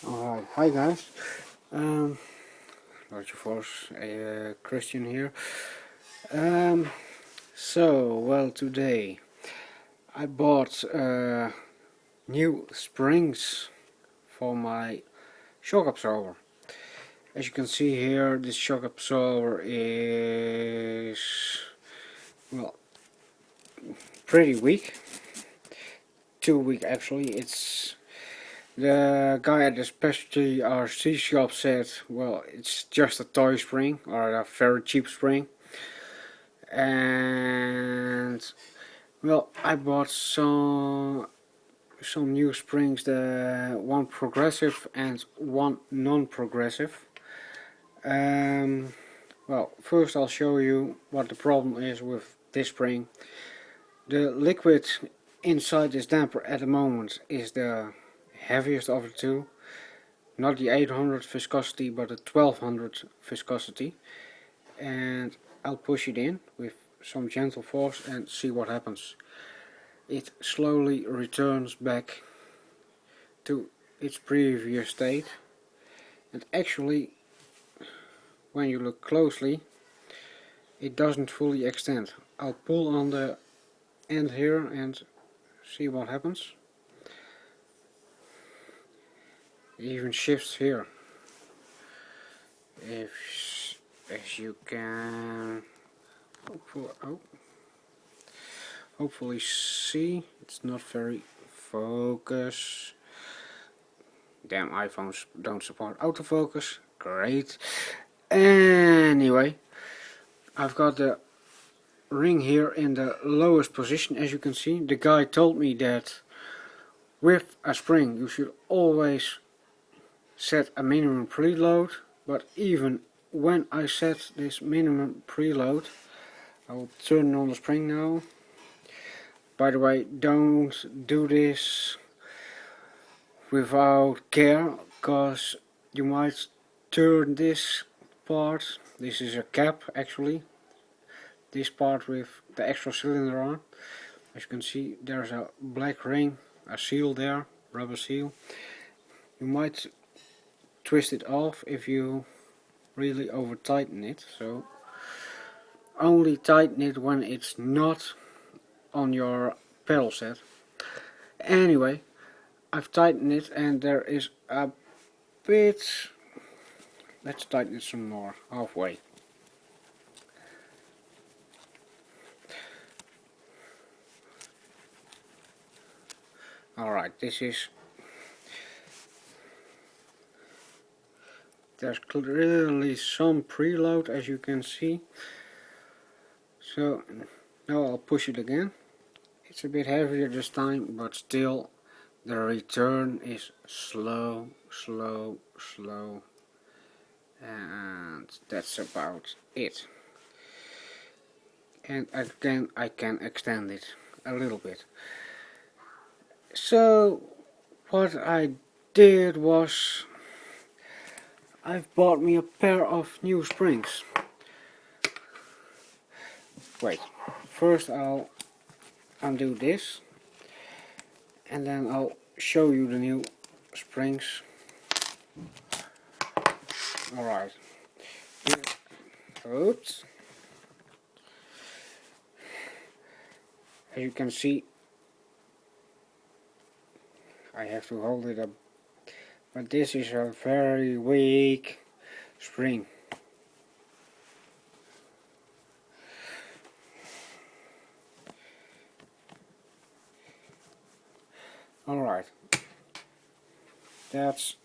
Alright, hi guys. Um, Large Force, Christian here. Well, today I bought new springs for my shock absorber. As you can see here, this shock absorber is, well, pretty weak. Too weak actually. It's the guy at the specialty RC shop said, well, it's just a toy spring or a very cheap spring. And well, I bought some new springs, the one progressive and one non-progressive. Well, first I'll show you what the problem is with this spring. The liquid inside this damper at the moment is the heaviest of the two. Not the 800 viscosity, but the 1200 viscosity. And I'll push it in with some gentle force and see what happens. It slowly returns back to its previous state, and actually when you look closely it doesn't fully extend. I'll pull on the end here and see what happens. It even shifts here. As you can hopefully see, it's not very focus. Damn, iPhones don't support autofocus. Great. Anyway, I've got the ring here in the lowest position, as you can see. The guy told me that with a spring you should always set a minimum preload, but even when I set this minimum preload, I will turn on the spring now. By the way, don't do this without care, because you might turn this part. This is a cap actually, this part with the extra cylinder on. As you can see, there's a black ring, a seal there, rubber seal. You might twist it off if you really over tighten it, so only tighten it when it's not on your pedal set. Anyway, I've tightened it and there is a bit. Let's tighten it some more, halfway. Alright, there's clearly some preload, as you can see. So now I'll push it again. It's a bit heavier this time, but still the return is slow, and that's about it. And again, I can extend it a little bit. So what I did was I've bought me a pair of new springs. Wait, first I'll undo this and then I'll show you the new springs. Alright, oops. As you can see, I have to hold it up, but this is a very weak spring. Alright, that's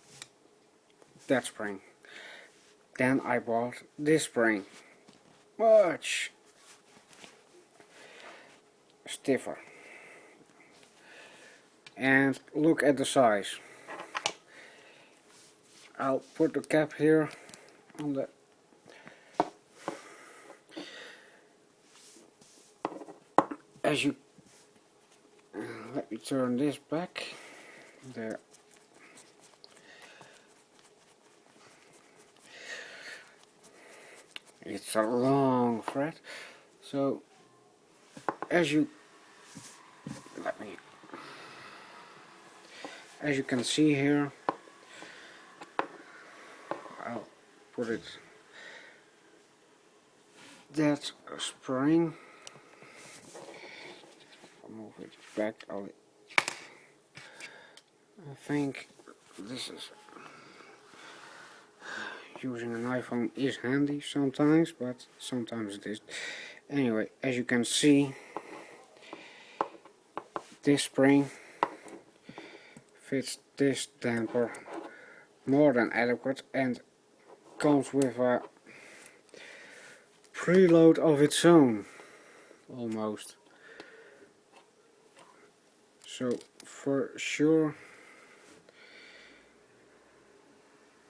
that spring. Then I bought this spring, much stiffer. And look at the size. I'll put the cap here on the as you let me turn this back there. It's a long thread, so as you can see here, put it that spring. I'll move it back. I think this is using an iPhone is handy sometimes, but sometimes it is. Anyway, as you can see, this spring fits this damper more than adequate and comes with a preload of its own, almost. So for sure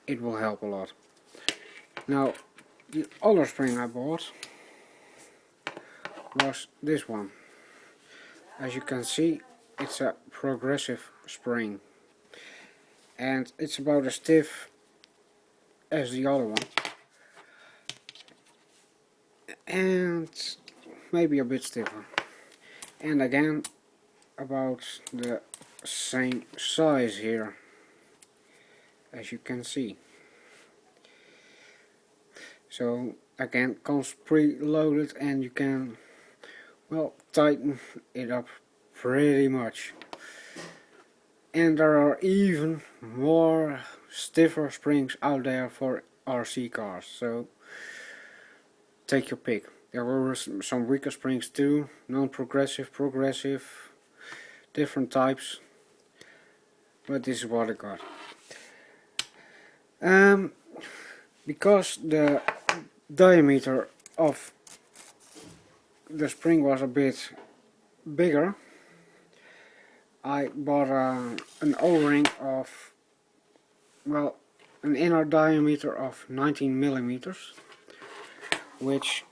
it will help a lot. Now the other spring I bought was this one. As you can see, it's a progressive spring and it's about as stiff as the other one and maybe a bit stiffer, and again about the same size here, as you can see. So again, comes pre-loaded and you can, well, tighten it up pretty much. And there are even more stiffer springs out there for RC cars, so take your pick. There were some weaker springs too, non-progressive, progressive, different types, but this is what I got. Because the diameter of the spring was a bit bigger, I bought an O-ring of, well, an inner diameter of 19 millimeters, which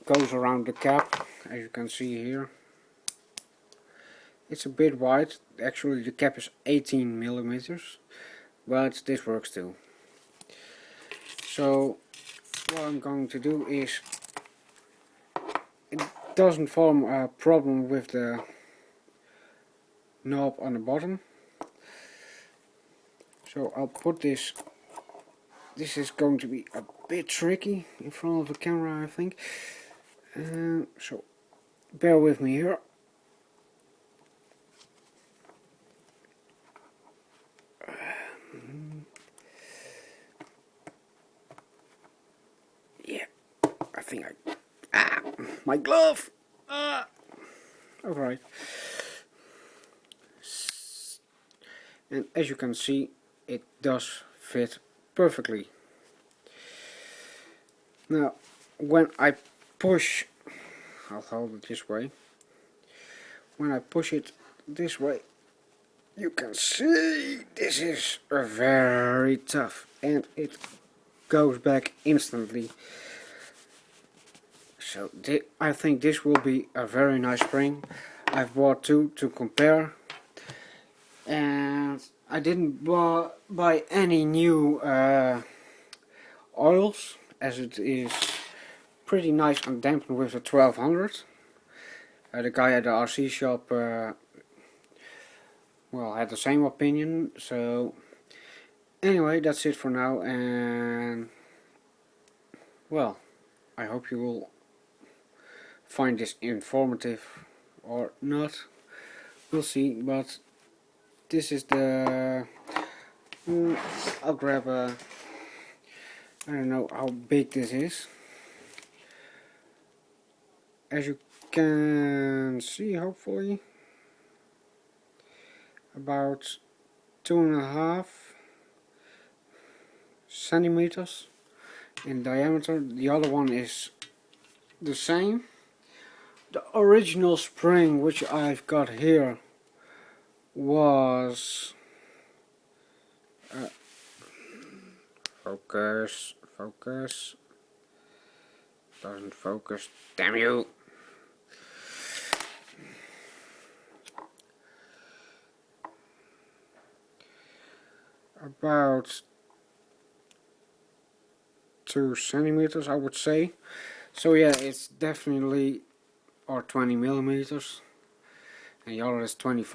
goes around the cap, as you can see here. It's a bit wide. Actually the cap is 18 millimeters, but this works too. So what I'm going to do is, it doesn't form a problem with the knob on the bottom, so I'll put this. This is going to be a bit tricky in front of the camera, I think, so bear with me here. Yeah, I think my glove! Alright. And as you can see, it does fit perfectly. Now, when I push, I'll hold it this way. When I push it this way, you can see this is very tough and it goes back instantly. So I think this will be a very nice spring. I've bought two to compare, and I didn't buy any new oils, as it is pretty nice and dampened with a 1200. The guy at the RC shop well, had the same opinion. So anyway, that's it for now, and well, I hope you will find this informative or not. We'll see, but this is the I'll grab a, I don't know how big this is. As you can see, hopefully about 2.5 centimeters in diameter. The other one is the same. The original spring which I've got here was focus, doesn't focus, damn you. About 2 centimeters, I would say. So yeah, it's definitely, or 20 millimeters, and the other is 25.